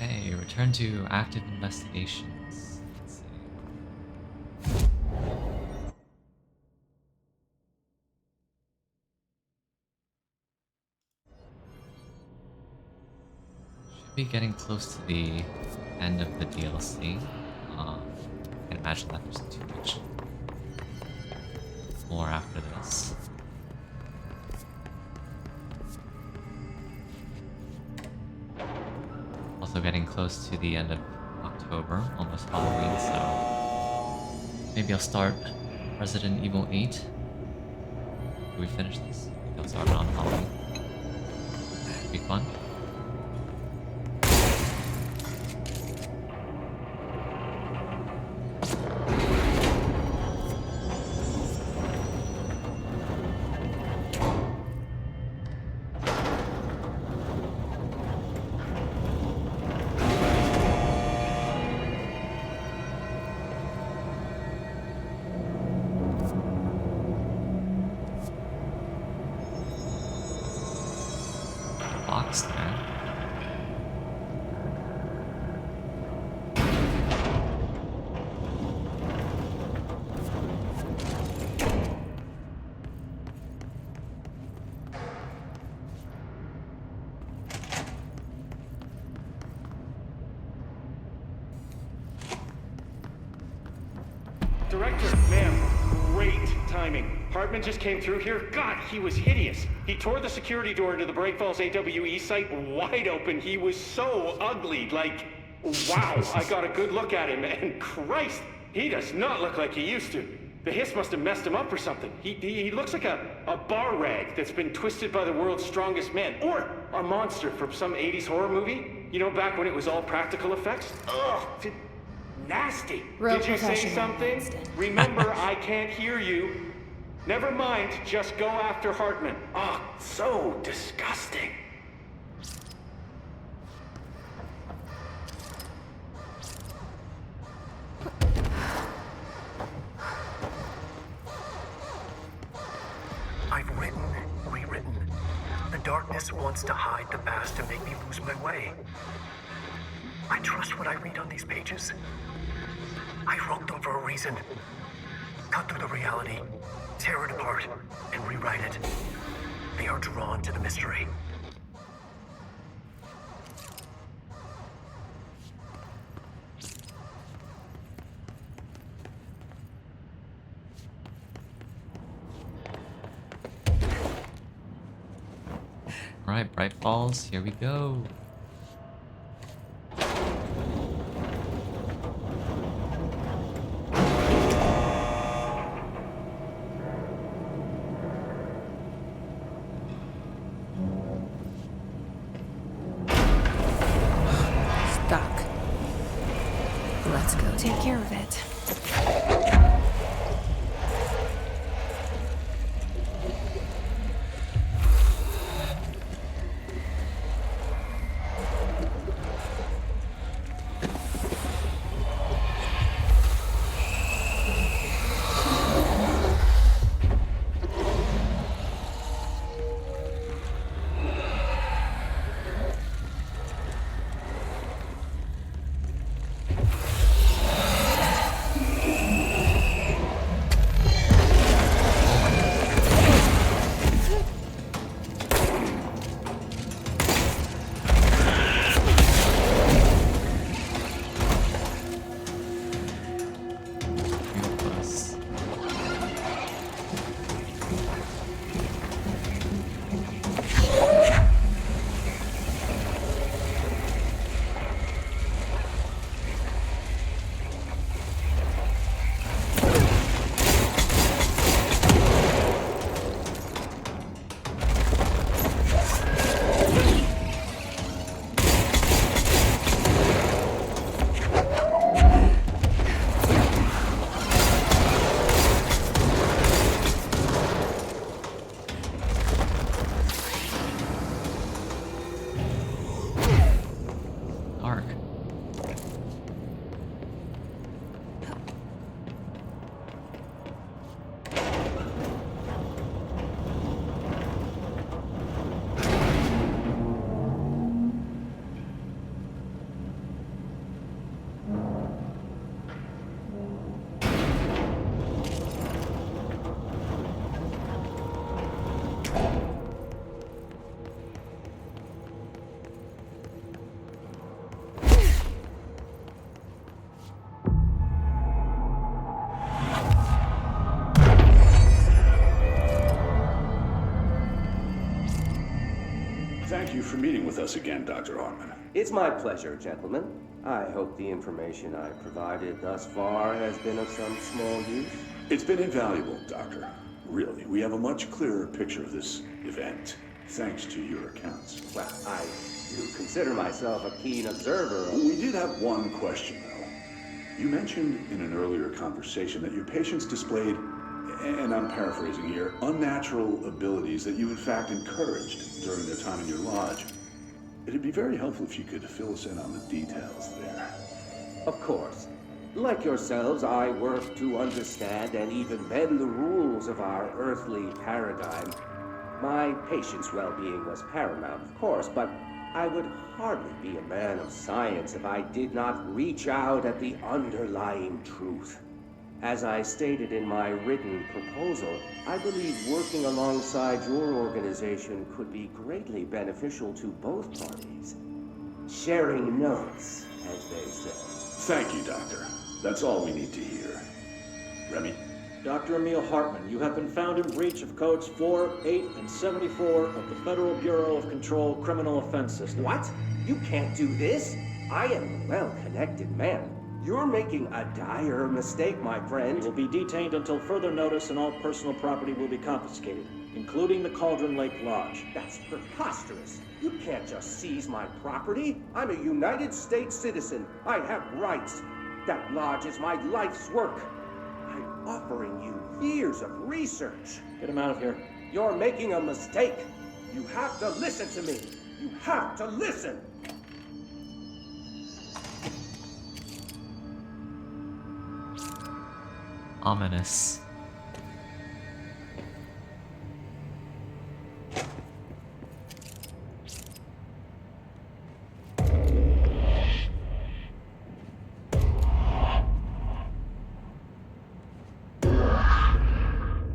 Okay, return to active investigations. Let's see. Should be getting close to the end of the DLC. I can imagine that there's too much more after this. Also getting close to the end of October, almost Halloween, so maybe I'll start Resident Evil 8. Do we finish this? Maybe I'll start it on Halloween. It'd be fun. Box there. Director, ma'am, great timing. Hartman just came through here. God, he was hideous. He tore the security door into the Bright Falls AWE site wide open. He was so ugly, like, wow. I got a good look at him, and Christ, he does not look like he used to. The hiss must have messed him up or something. He looks like a bar rag that's been twisted by the world's strongest man. Or a monster from some 80s horror movie. You know, back when it was all practical effects? Ugh, nasty. Real Did you say professional, something? Winston. Remember, I can't hear you. Never mind, just go after Hartman. Ah, so disgusting. I've written, rewritten. The darkness wants to hide the past and make me lose my way. I trust what I read on these pages. I wrote them for a reason. Cut through the reality, tear it apart, and rewrite it. They are drawn to the mystery. Alright, Bright Falls, here we go. Stuck. Let's go take care of it. for meeting with us again, Dr. Hartman. It's my pleasure, gentlemen. I hope the information I provided thus far has been of some small use. It's been invaluable, Doctor. Really, we have a much clearer picture of this event, thanks to your accounts. Well, I do consider myself a keen observer of... We did have one question, though. You mentioned in an earlier conversation that your patients displayed, and I'm paraphrasing here, unnatural abilities that you in fact encouraged during their time in your lodge. It'd be very helpful if you could fill us in on the details there. Of course. Like yourselves, I work to understand and even bend the rules of our earthly paradigm. My patient's well-being was paramount, of course, but I would hardly be a man of science if I did not reach out at the underlying truth. As I stated in my written proposal, I believe working alongside your organization could be greatly beneficial to both parties. Sharing notes, as they say. Thank you, Doctor. That's all we need to hear. Remy? Dr. Emil Hartman, you have been found in breach of Codes 4, 8, and 74 of the Federal Bureau of Control Criminal Offense System. What? You can't do this? I am a well-connected man. You're making a dire mistake, my friend. You will be detained until further notice and all personal property will be confiscated, including the Cauldron Lake Lodge. That's preposterous. You can't just seize my property. I'm a United States citizen. I have rights. That lodge is my life's work. I'm offering you years of research. Get him out of here. You're making a mistake. You have to listen to me. You have to listen. Ominous.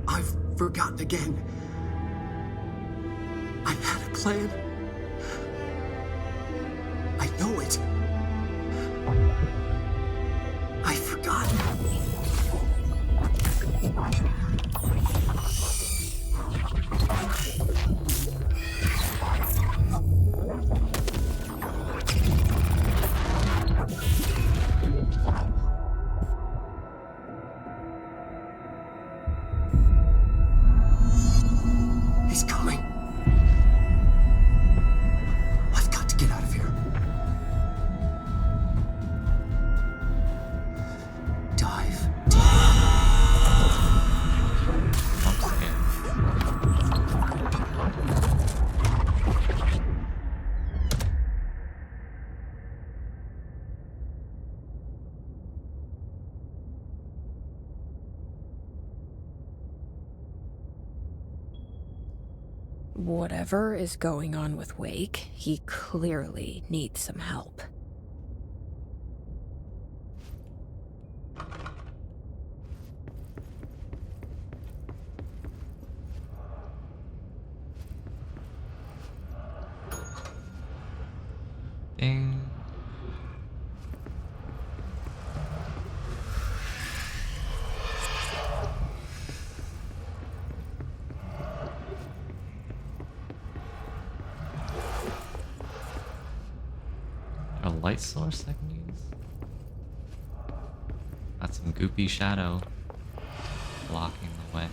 I've forgotten again. I had a plan. I know it. I've forgotten. He's coming. I've got to get out of here. Dive deep. I'm scared. Whatever is going on with Wake, he clearly needs some help. Ding. A light source I can use? Got some goopy shadow blocking the way.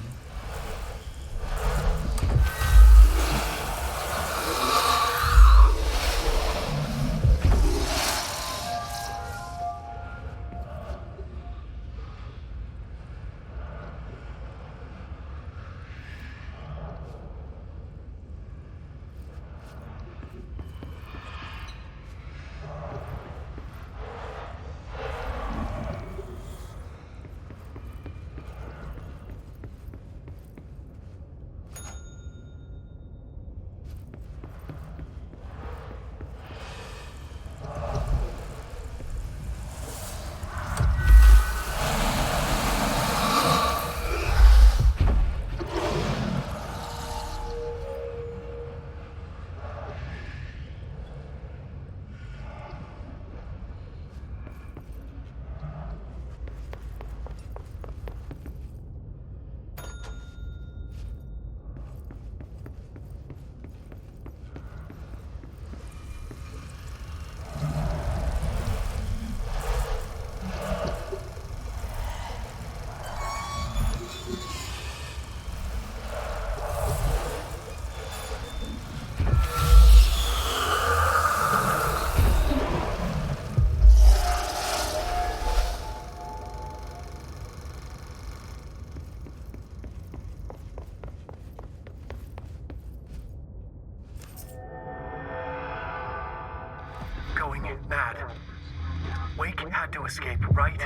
to escape. Right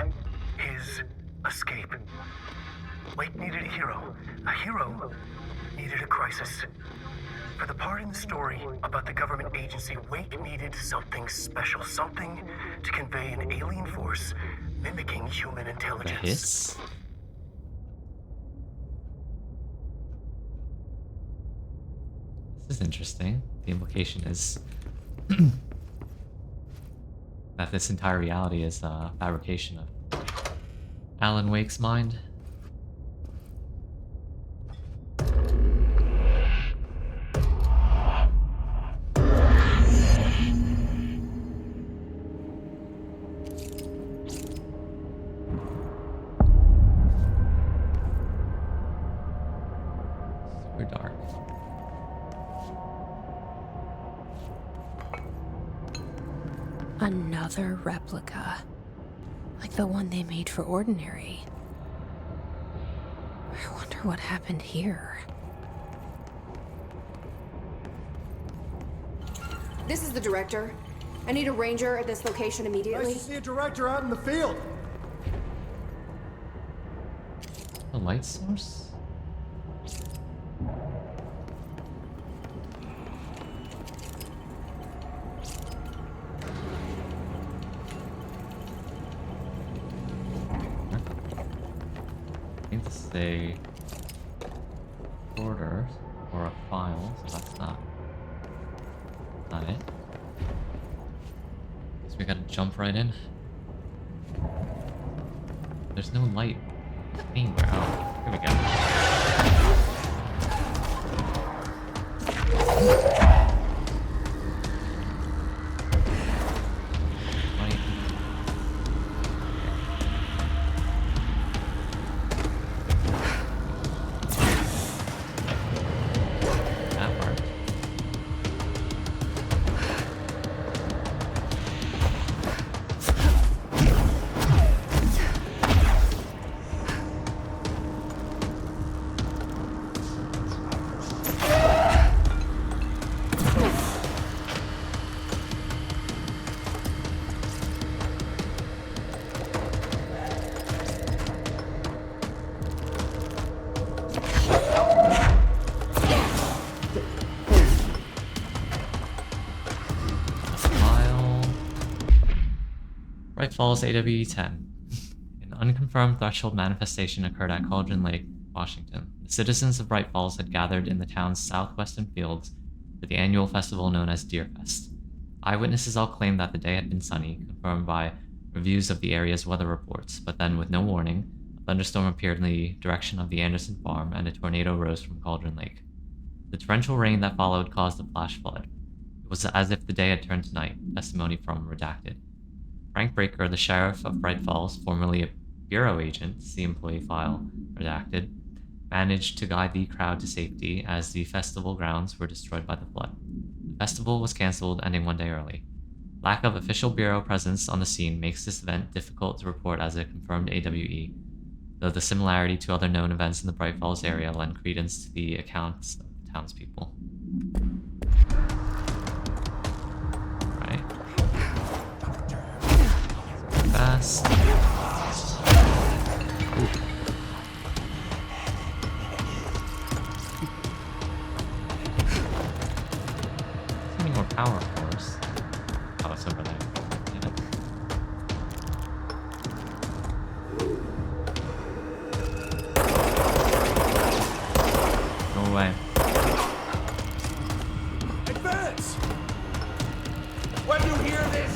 is escape. Wake needed a hero. A hero needed a crisis. For the part in the story about the government agency, Wake needed something special. Something to convey an alien force mimicking human The intelligence. hiss? This is interesting. The implication is that this entire reality is a fabrication of Alan Wake's mind. Super dark. Another replica. Like the one they made for Ordinary. I wonder what happened here. This is the director. I need a ranger at this location immediately. Nice to see a director out in the field. A light source? I think this is a order or a file, so that's not it. So we gotta jump right in. There's no light anywhere. Oh, here we go. Light. That worked. File. Bright Falls AWE-10. An unconfirmed threshold manifestation occurred at Cauldron Lake, Washington. The citizens of Bright Falls had gathered in the town's southwestern fields for the annual festival known as Deerfest. Eyewitnesses all claimed that the day had been sunny, confirmed by reviews of the area's weather reports, but then, with no warning, a thunderstorm appeared in the direction of the Anderson farm and a tornado rose from Cauldron Lake. The torrential rain that followed caused a flash flood. It was as if the day had turned to night, testimony from Redacted. Frank Breaker, the sheriff of Bright Falls, formerly a bureau agent, see employee file, Redacted, managed to guide the crowd to safety as the festival grounds were destroyed by the flood. The festival was cancelled, ending one day early. Lack of official bureau presence on the scene makes this event difficult to report as a confirmed AWE, though the similarity to other known events in the Bright Falls area lend credence to the accounts of the townspeople. Right. Fast. Ooh. Need more power, of course. Oh, it's over there. Damn it. Go away. Advance! When you hear this,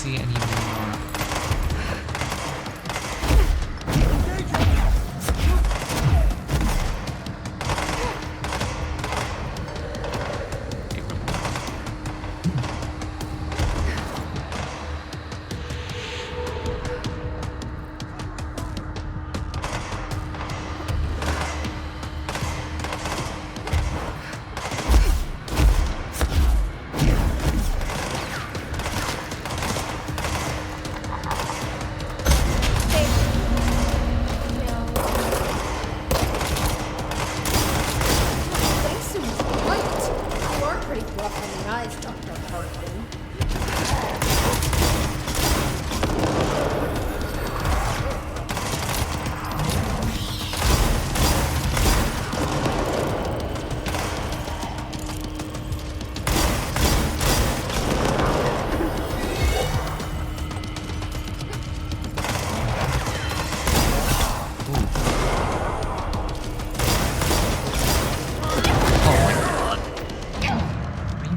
see any more.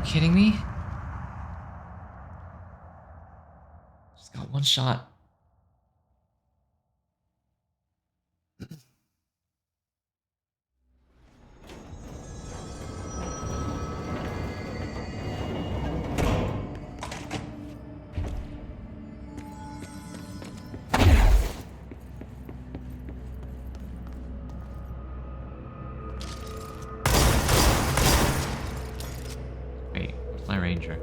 Kidding me? Just got one shot. Wait, where's my ranger?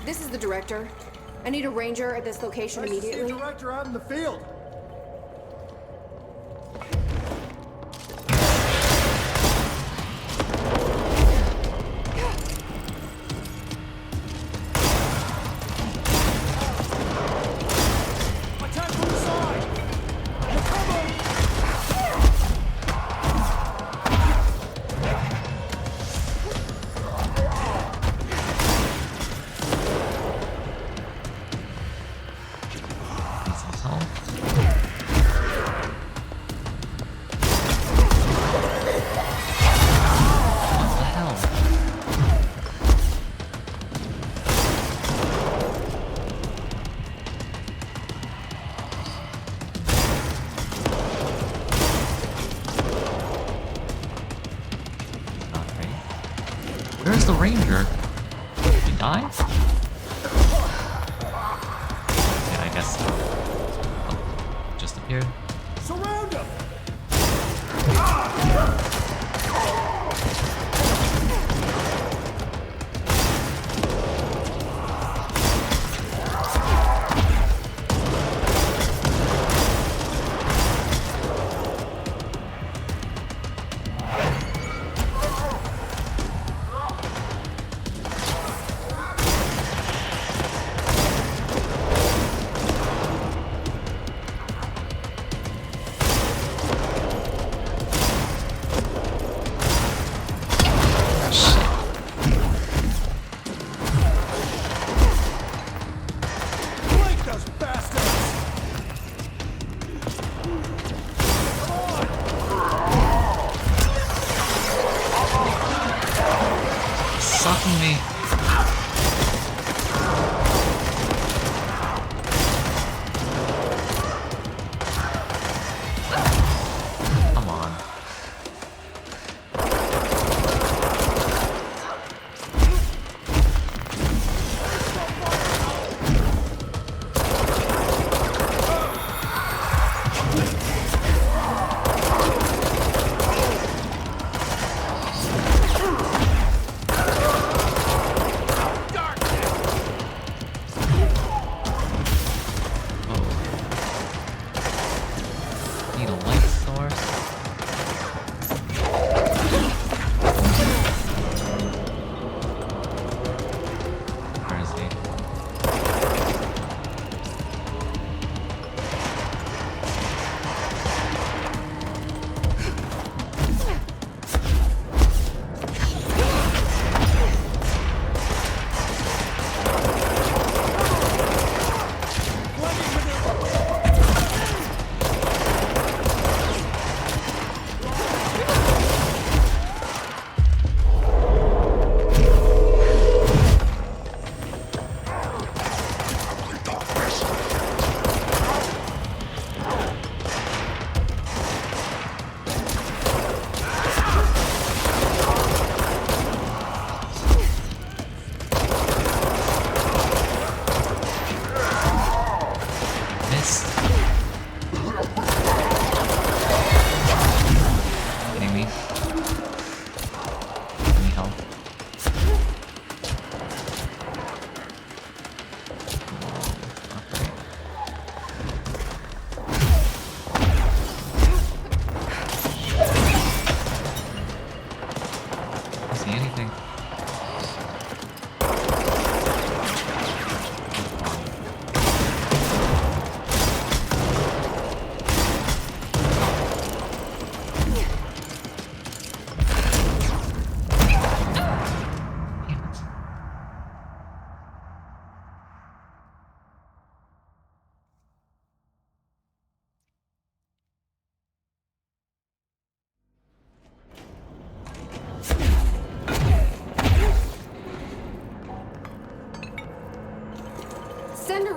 This is the director. I need a ranger at this location Nice to see a immediately. director out in the field. Attack from the side! Need some help. What the hell? Not right. Where's the ranger? Did he die? Yeah, I guess so. Oh, just appeared. Surround him!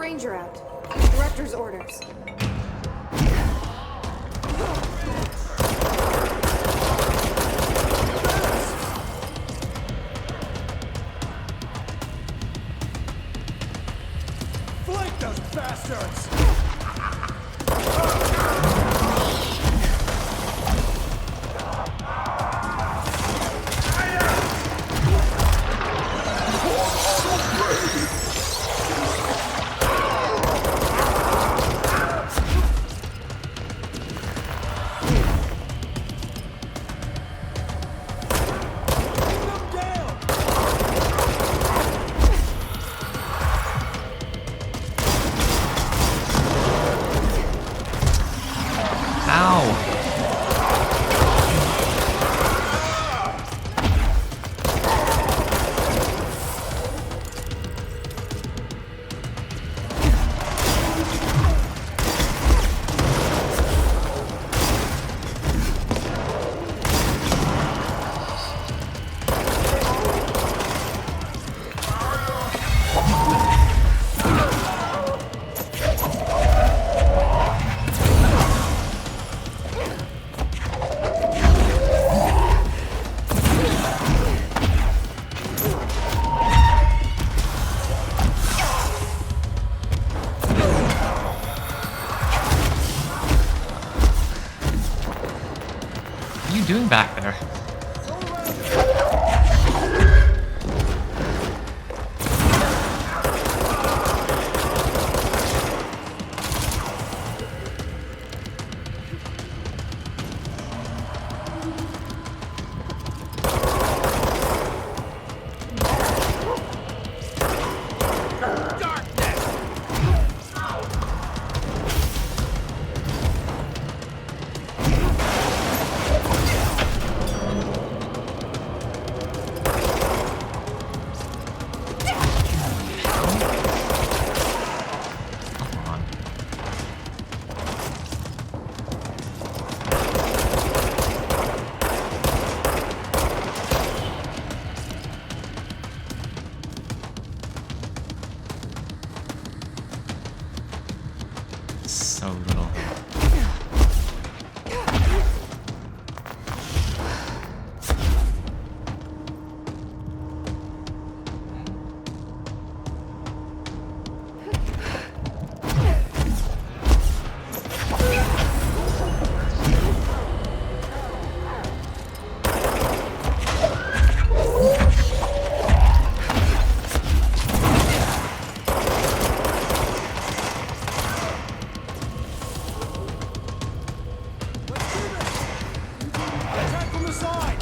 ranger out. Director's orders. Flank those bastards! What are you doing back there? So little. Attack from the side!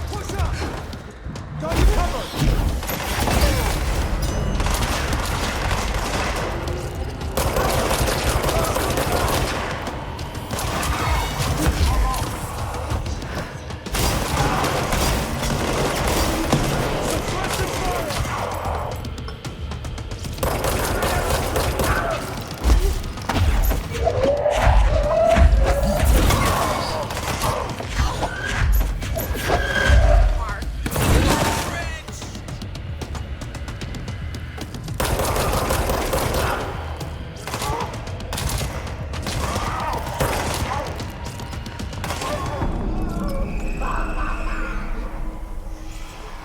Push up! Got you covered!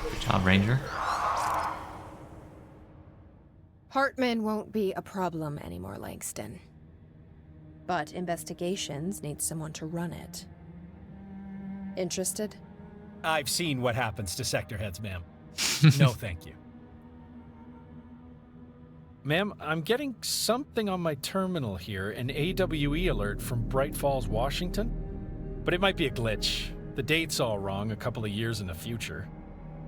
Good job, Ranger. Hartman won't be a problem anymore, Langston. But investigations need someone to run it. Interested? I've seen what happens to sector heads, ma'am. No, thank you. Ma'am, I'm getting something on my terminal here, an AWE alert from Bright Falls, Washington. But it might be a glitch. The date's all wrong, a couple of years in the future.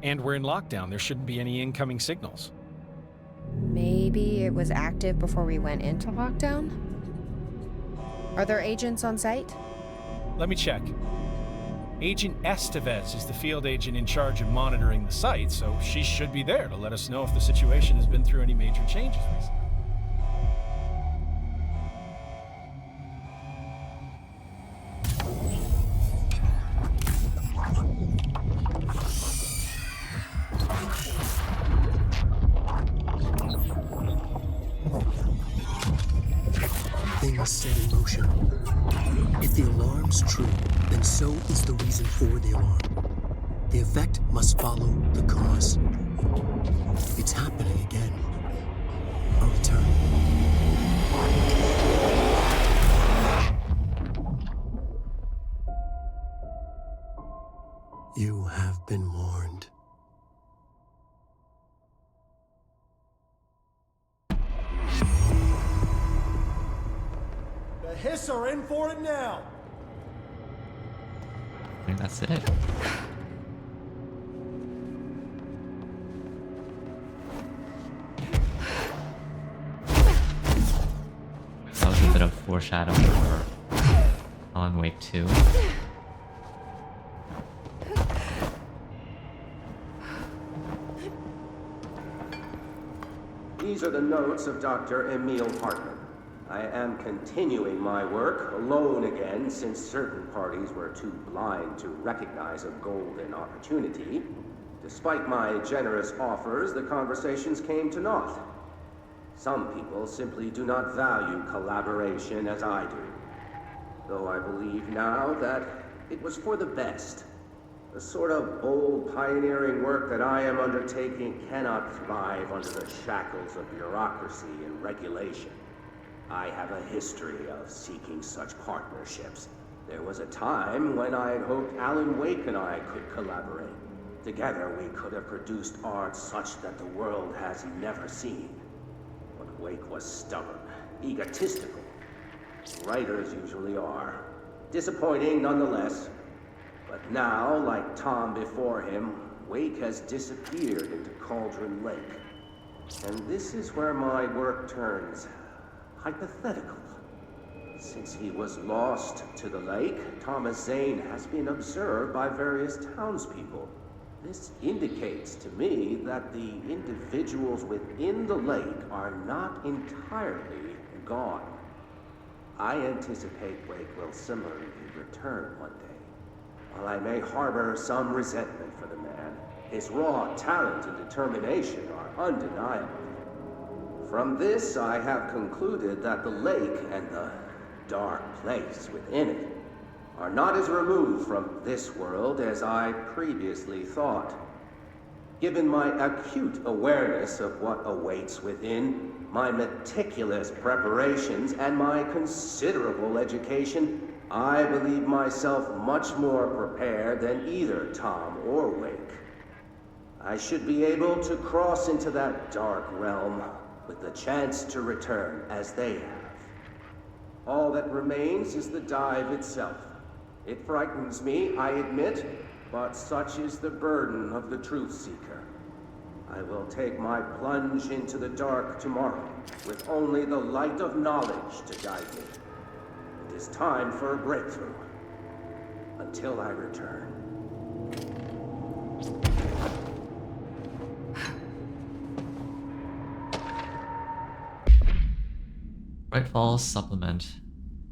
And we're in lockdown, there shouldn't be any incoming signals. Maybe it was active before we went into lockdown? Are there agents on site? Let me check. Agent Estevez is the field agent in charge of monitoring the site, so she should be there to let us know if the situation has been through any major changes recently. Things set in motion. If the alarm's true, then so is the reason for the alarm. The effect must follow the cause. It's happening again. A return. You have been warned. The Hiss are in for it now. I think that's it. That was a bit of foreshadowing for Alan Wake 2. These are the notes of Dr. Emil Hartman. I am continuing my work alone again since certain parties were too blind to recognize a golden opportunity. Despite my generous offers, the conversations came to naught. Some people simply do not value collaboration as I do. Though I believe now that it was for the best. The sort of bold, pioneering work that I am undertaking cannot thrive under the shackles of bureaucracy and regulation. I have a history of seeking such partnerships. There was a time when I had hoped Alan Wake and I could collaborate. Together we could have produced art such that the world has never seen. But Wake was stubborn, egotistical. Writers usually are. Disappointing nonetheless. But now, like Tom before him, Wake has disappeared into Cauldron Lake. And this is where my work turns hypothetical. Since he was lost to the lake, Thomas Zane has been observed by various townspeople. This indicates to me that the individuals within the lake are not entirely gone. I anticipate Wake will similarly return one day. While I may harbor some resentment for the man, his raw talent and determination are undeniable. From this, I have concluded that the lake and the dark place within it are not as removed from this world as I previously thought. Given my acute awareness of what awaits within, my meticulous preparations, and my considerable education, I believe myself much more prepared than either Tom or Wake. I should be able to cross into that dark realm with the chance to return as they have. All that remains is the dive itself. It frightens me, I admit, but such is the burden of the truth seeker. I will take my plunge into the dark tomorrow, with only the light of knowledge to guide me. It is time for a breakthrough. Until I return. Bright Falls supplement.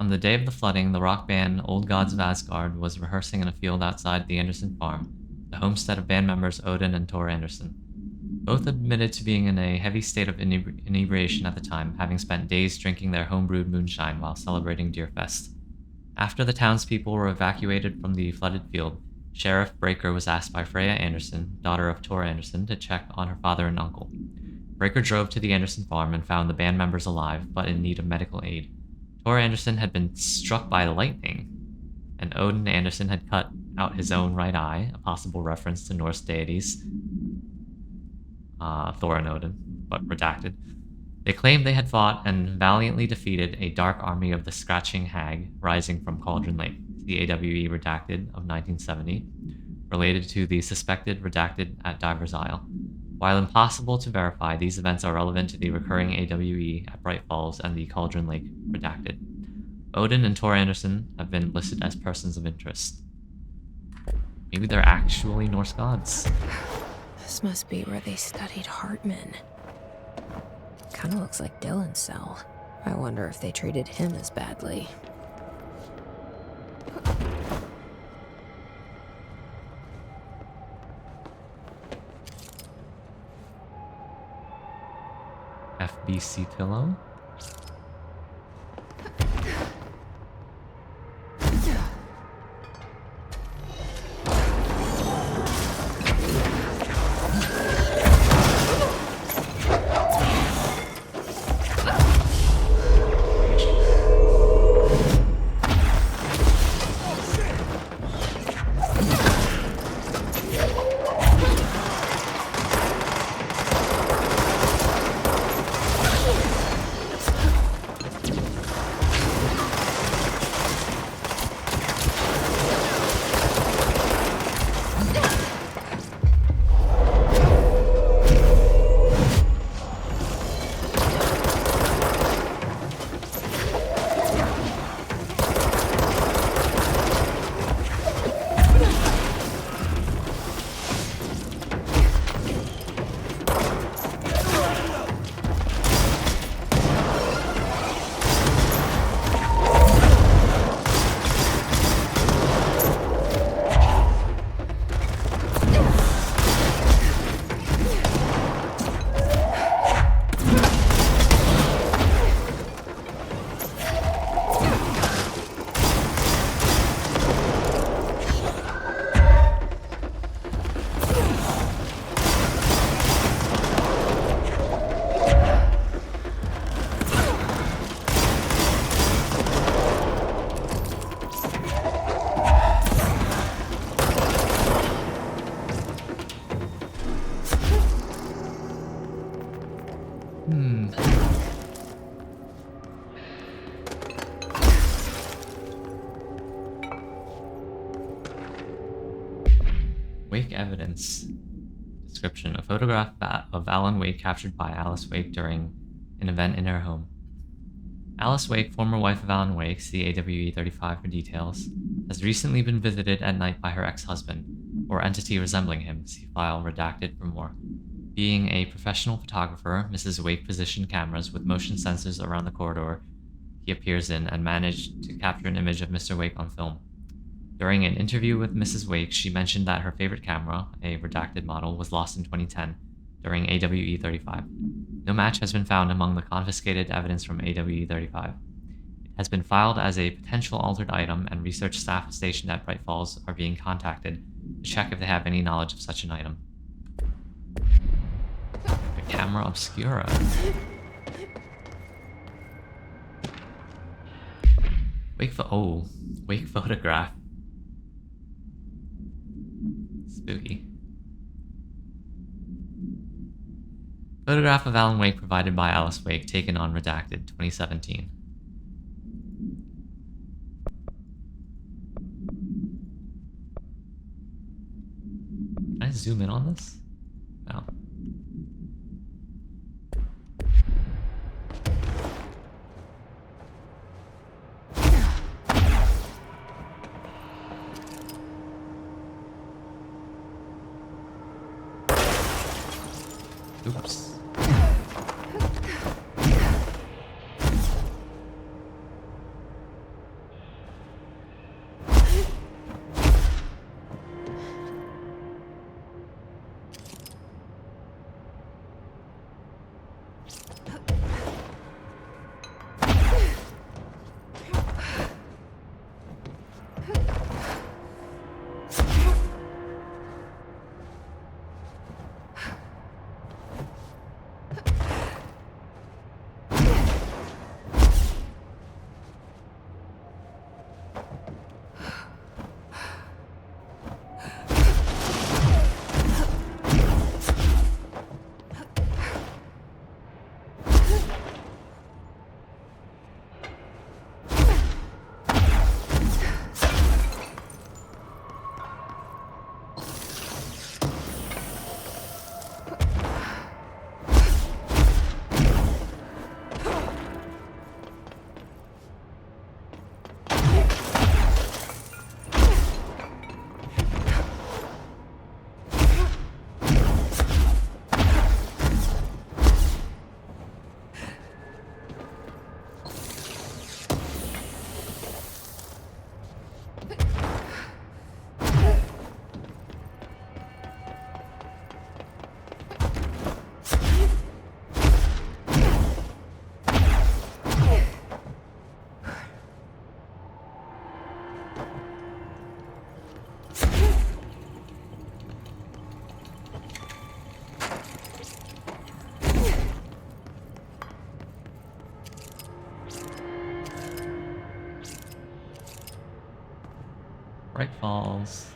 On the day of the flooding, the rock band Old Gods of Asgard was rehearsing in a field outside the Anderson farm, the homestead of band members Odin and Tor Anderson. Both admitted to being in a heavy state of inebriation at the time, having spent days drinking their homebrewed moonshine while celebrating Deerfest. After the townspeople were evacuated from the flooded field, Sheriff Breaker was asked by Freya Anderson, daughter of Tor Anderson, to check on her father and uncle. Breaker drove to the Anderson farm and found the band members alive, but in need of medical aid. Tor Anderson had been struck by lightning, and Odin Anderson had cut out his own right eye, a possible reference to Norse deities, Thor and Odin, but redacted. They claimed they had fought and valiantly defeated a dark army of the Scratching Hag rising from Cauldron Lake, the AWE Redacted of 1970, related to the suspected Redacted at Diver's Isle. While impossible to verify, these events are relevant to the recurring AWE at Bright Falls and the Cauldron Lake Redacted. Odin and Tor Anderson have been listed as persons of interest. Maybe they're actually Norse gods. This must be where they studied Hartman. Kinda looks like Dylan's cell. I wonder if they treated him as badly. FBC pillow? Wake evidence. Description: a photograph of Alan Wake captured by Alice Wake during an event in her home. Alice Wake, former wife of Alan Wake, see AWE 35 for details, has recently been visited at night by her ex-husband, or entity resembling him, see file redacted for more. Being a professional photographer, Mrs. Wake positioned cameras with motion sensors around the corridor he appears in and managed to capture an image of Mr. Wake on film. During an interview with Mrs. Wake, she mentioned that her favorite camera, a redacted model, was lost in 2010 during AWE 35. No match has been found among the confiscated evidence from AWE 35. It has been filed as a potential altered item, and research staff stationed at Bright Falls are being contacted to check if they have any knowledge of such an item. The camera obscura. Wake photograph. Spooky. Photograph of Alan Wake provided by Alice Wake, taken on Redacted, 2017. Can I zoom in on this? No. Oops. Bright Falls.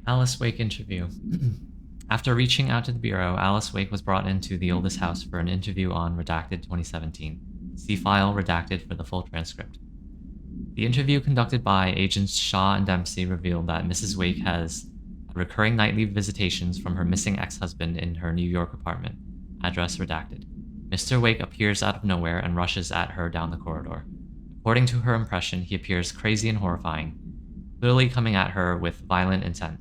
Alice Wake interview. After reaching out to the Bureau, Alice Wake was brought into the oldest house for an interview on Redacted 2017. See file redacted for the full transcript. The interview conducted by agents Shaw and Dempsey revealed that Mrs. Wake has recurring nightly visitations from her missing ex-husband in her New York apartment. Address redacted. Mr. Wake appears out of nowhere and rushes at her down the corridor. According to her impression, he appears crazy and horrifying, clearly coming at her with violent intent.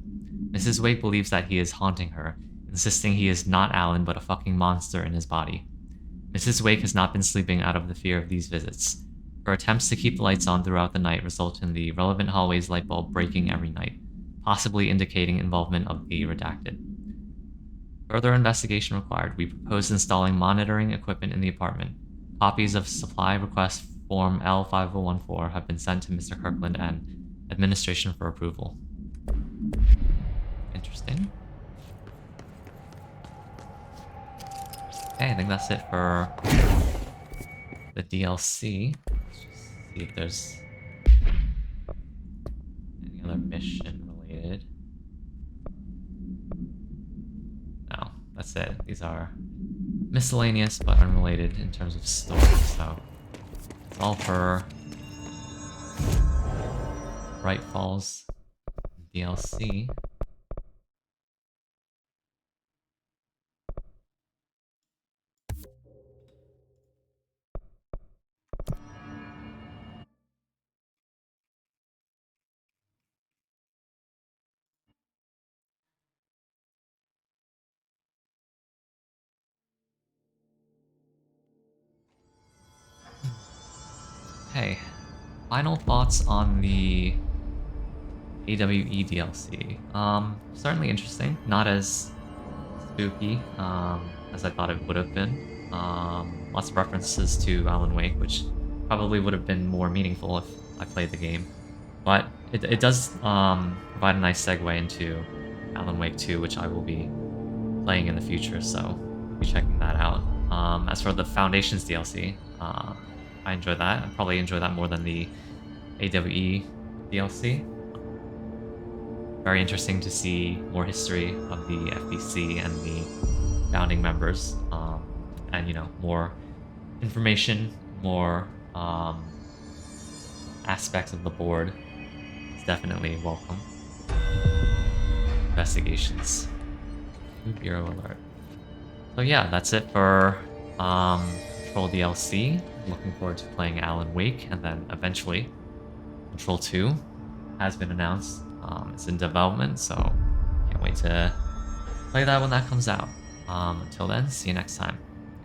Mrs. Wake believes that he is haunting her, insisting he is not Alan but a fucking monster in his body. Mrs. Wake has not been sleeping out of the fear of these visits. Her attempts to keep the lights on throughout the night result in the relevant hallway's light bulb breaking every night, possibly indicating involvement of the redacted. Further investigation required. We propose installing monitoring equipment in the apartment. Copies of supply request form L5014 have been sent to Mr. Kirkland and administration for approval. Interesting. Okay, I think that's it for the DLC. Let's just see if there's any other mission related. No, that's it. These are miscellaneous but unrelated in terms of story, so it's all for Bright Falls DLC. Hey, final thoughts on the AWE DLC. Certainly interesting. Not as spooky as I thought it would have been. Lots of references to Alan Wake, which probably would have been more meaningful if I played the game. But it does provide a nice segue into Alan Wake 2, which I will be playing in the future, so I'll be checking that out. As for the Foundations DLC, I enjoy that. I probably enjoy that more than the AWE DLC. Very interesting to see more history of the FBC and the founding members, and you know, more information, more aspects of the board. It's definitely welcome. Investigations. New Bureau alert. So yeah, that's it for Control DLC. Looking forward to playing Alan Wake, and then eventually Control 2 has been announced. It's in development, so can't wait to play that when that comes out. Until then, see you next time.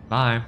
Bye.